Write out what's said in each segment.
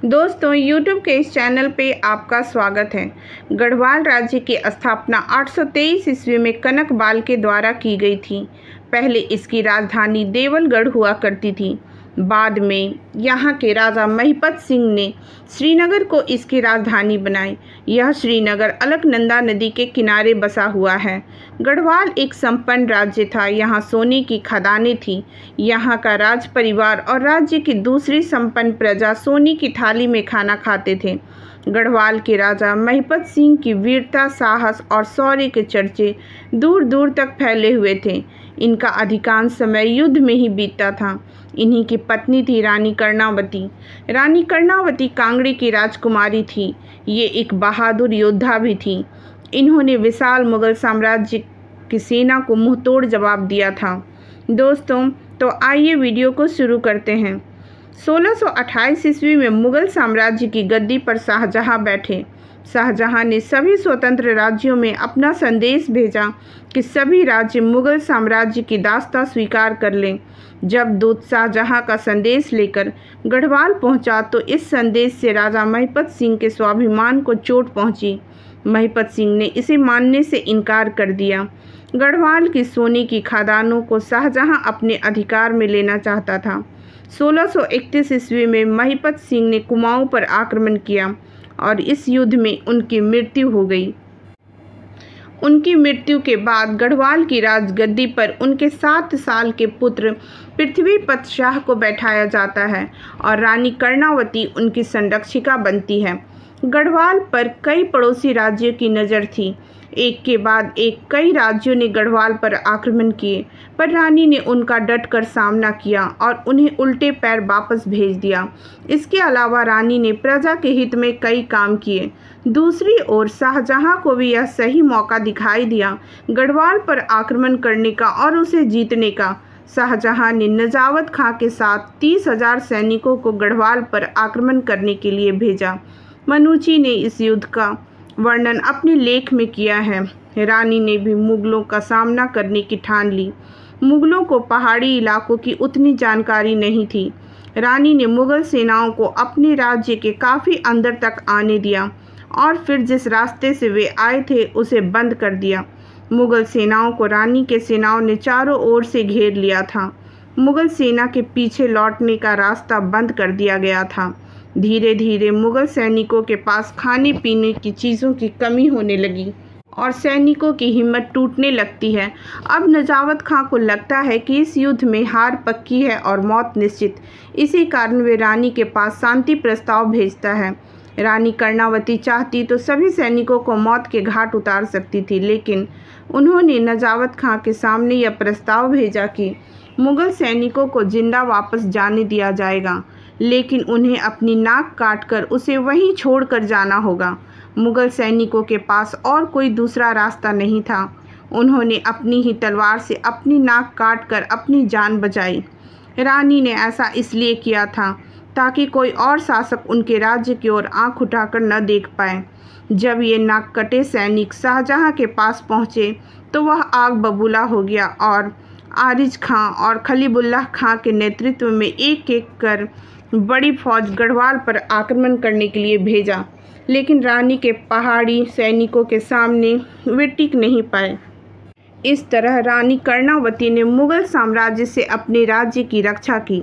दोस्तों YouTube के इस चैनल पे आपका स्वागत है। गढ़वाल राज्य की स्थापना 823 ईस्वी में कनक बाल के द्वारा की गई थी। पहले इसकी राजधानी देवलगढ़ हुआ करती थी। बाद में यहाँ के राजा महिपत सिंह ने श्रीनगर को इसकी राजधानी बनाई। यह श्रीनगर अलकनंदा नदी के किनारे बसा हुआ है। गढ़वाल एक संपन्न राज्य था। यहाँ सोने की खदानें थी। यहाँ का राज परिवार और राज्य की दूसरी संपन्न प्रजा सोने की थाली में खाना खाते थे। गढ़वाल के राजा महिपत सिंह की वीरता, साहस और शौर्य के चर्चे दूर दूर तक फैले हुए थे। इनका अधिकांश समय युद्ध में ही बीतता था। इन्हीं की पत्नी थी रानी कर्णावती। रानी कर्णावती कांगड़ी की राजकुमारी थी। ये एक बहादुर योद्धा भी थी। इन्होंने विशाल मुगल साम्राज्य की सेना को मुंहतोड़ जवाब दिया था। दोस्तों, तो आइए वीडियो को शुरू करते हैं। 1628 ईस्वी में मुगल साम्राज्य की गद्दी पर शाहजहां बैठे। शाहजहां ने सभी स्वतंत्र राज्यों में अपना संदेश भेजा कि सभी राज्य मुगल साम्राज्य की दास्ता स्वीकार कर लें। जब दूत शाहजहां का संदेश लेकर गढ़वाल पहुंचा तो इस संदेश से राजा महिपत सिंह के स्वाभिमान को चोट पहुंची। महिपत सिंह ने इसे मानने से इनकार कर दिया। गढ़वाल की सोने की खदानों को शाहजहां अपने अधिकार में लेना चाहता था। 1631 ईस्वी में महिपत सिंह ने कुमाऊं पर आक्रमण किया और इस युद्ध में उनकी मृत्यु हो गई। उनकी मृत्यु के बाद गढ़वाल की राजगद्दी पर उनके 7 साल के पुत्र पृथ्वीपत शाह को बैठाया जाता है और रानी कर्णावती उनकी संरक्षिका बनती है। गढ़वाल पर कई पड़ोसी राज्यों की नज़र थी। एक के बाद एक कई राज्यों ने गढ़वाल पर आक्रमण किए, पर रानी ने उनका डटकर सामना किया और उन्हें उल्टे पैर वापस भेज दिया। इसके अलावा रानी ने प्रजा के हित में कई काम किए। दूसरी ओर शाहजहां को भी यह सही मौका दिखाई दिया गढ़वाल पर आक्रमण करने का और उसे जीतने का। शाहजहां ने नजावत खां के साथ 30,000 सैनिकों को गढ़वाल पर आक्रमण करने के लिए भेजा। मनुची ने इस युद्ध का वर्णन अपने लेख में किया है। रानी ने भी मुगलों का सामना करने की ठान ली। मुगलों को पहाड़ी इलाकों की उतनी जानकारी नहीं थी। रानी ने मुगल सेनाओं को अपने राज्य के काफ़ी अंदर तक आने दिया और फिर जिस रास्ते से वे आए थे उसे बंद कर दिया। मुगल सेनाओं को रानी के सेनाओं ने चारों ओर से घेर लिया था। मुगल सेना के पीछे लौटने का रास्ता बंद कर दिया गया था। धीरे धीरे मुगल सैनिकों के पास खाने पीने की चीज़ों की कमी होने लगी और सैनिकों की हिम्मत टूटने लगती है। अब नजावत खां को लगता है कि इस युद्ध में हार पक्की है और मौत निश्चित। इसी कारण वे रानी के पास शांति प्रस्ताव भेजता है। रानी कर्णावती चाहती तो सभी सैनिकों को मौत के घाट उतार सकती थी, लेकिन उन्होंने नजावत खां के सामने यह प्रस्ताव भेजा कि मुगल सैनिकों को जिंदा वापस जाने दिया जाएगा, लेकिन उन्हें अपनी नाक काटकर उसे वहीं छोड़कर जाना होगा। मुगल सैनिकों के पास और कोई दूसरा रास्ता नहीं था। उन्होंने अपनी ही तलवार से अपनी नाक काटकर अपनी जान बचाई। रानी ने ऐसा इसलिए किया था ताकि कोई और शासक उनके राज्य की ओर आंख उठाकर न देख पाए। जब ये नाक कटे सैनिक शाहजहां के पास पहुँचे तो वह आग बबूला हो गया और आरिज खां और खलीबुल्लाह खां के नेतृत्व में एक एक कर बड़ी फौज गढ़वाल पर आक्रमण करने के लिए भेजा, लेकिन रानी के पहाड़ी सैनिकों के सामने वे टिक नहीं पाए। इस तरह रानी कर्णावती ने मुगल साम्राज्य से अपने राज्य की रक्षा की।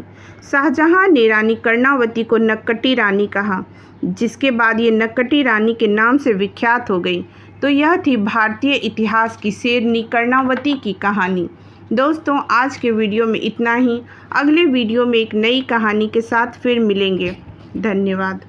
शाहजहां ने रानी कर्णावती को नक्कटी रानी कहा, जिसके बाद ये नक्कटी रानी के नाम से विख्यात हो गई। तो यह थी भारतीय इतिहास की शेरनी कर्णावती की कहानी। दोस्तों, आज के वीडियो में इतना ही। अगले वीडियो में एक नई कहानी के साथ फिर मिलेंगे। धन्यवाद।